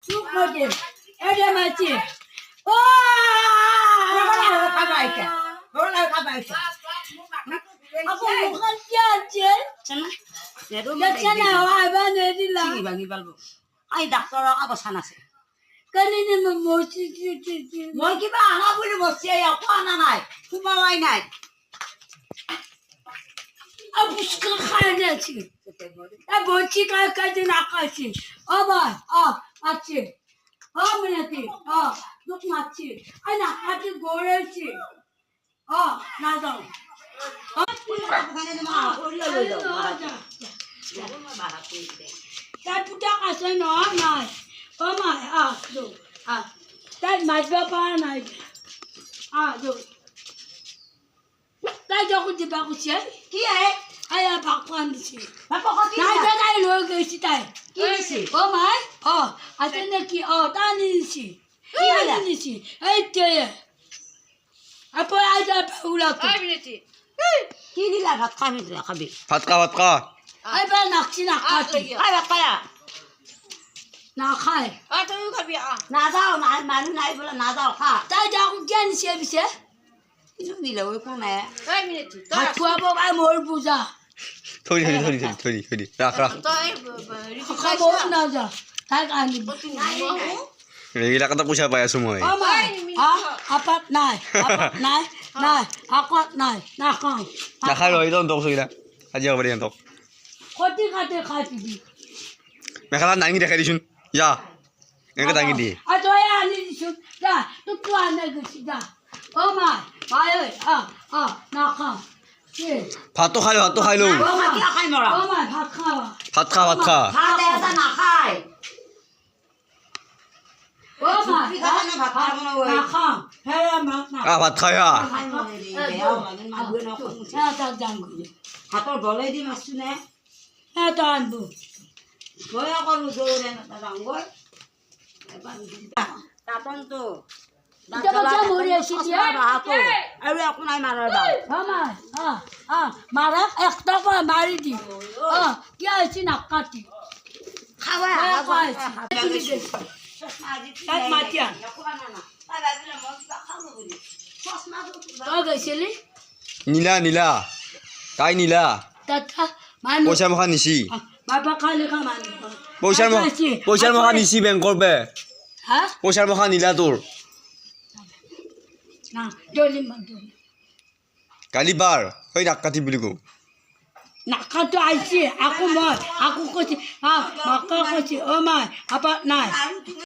চুপ করে এটা মাছি ও খাবাইছে ওরা খাবাইছে আপু মুখে কি আছে চেনা নেরো দেখছ না আবার নেদিলা চিনি ভাঙি পালবো আই ডাক্তার অবস্থান আছে কানে নে মোচি মই কিবা আনা বুলি বসছি একো আনা নাই সোমাৱাই নাই আবুস্কা খায় যাচ্ছে বলছি কাছে না খাচ্ছি আবার আছে মিনাতি দুঃখ মারছি না কাছে গড়েছি না যাও তাই পুটা আছে নয় নাই ও মাই তাই মাছবা পারা নাই তাই যখন দিবা করছে কি হে আয়া পাকান দিছি বাপা কি নাই তাই লয়ে গেছি তাই কি দিছি ও মাই আছে নাকি তা নিয়েছি নিয়েছি এই তে আপা আইটা পাউলা কি দিলা ভাত খাবি খাবি ভাত খা আই বা নাকছি না খাচ্ছি খাই ভাত খায়া না খায় না যাও না মানুহ নাই বলে না যাও খা তাই যাও জ্ঞান সে বিছে কিছু দিলে ওই কোনে ভাত খুৱাব পাই মোৰ পূজা থৈ ৰাখ খাব না যা তাই আনিব এইবিলাকতে পইচা পাই আছো মই ও মাই আপাত নাই আকত নাই না খাওঁ নাখাই ৰৈ যাওঁ তক চকিলা আজি হ'ব দে তক কটি কাটে খাই পিবি মেখেলা দাঙি দেখাই দিছোন যা এনেকৈ দাঙি দিয়ে তই আনি দিছোঁ যা তোক তো আনি গৈছি যা ও মাই ঐ না খাওঁ ভাতটো খাই লওঁ ও মাই কি খাই মৰা ভাত খাওঁ ভাত খা ভাত এটা নাখায় ও মাই কাৰণে ভাত খাব নহয় না খাওঁ হে মাক না ভাত খাই খাই মৰে বেয়াও লাগে মানুহে নকওঁ তাক যাম গৈ হাতৰ গলাই দি মাছটো নে তই আনবো মই আকৌ দৌৰে ডাঙৰ তাতনটো আৰু একো নাই মাৰাৰ মাৰা একটা করে মারি দি কি আছে না কাটি তই গৈছিলি নীলা তাই নীলা তাতা মানুহ পইচা মখা নিছি বাবা খালি খা মানুহ পইচাৰ মখা নিছি বেংকৰ পে হা পইচাৰ মখা নীলা তোৰ না দলি কালি বাৰ সেই ডাক কাটি বুলি কওঁ নাকাটো আহিছে আকৌ মই আকৌ কৈছে মাকা কৈছে অ মাই আপাত নাই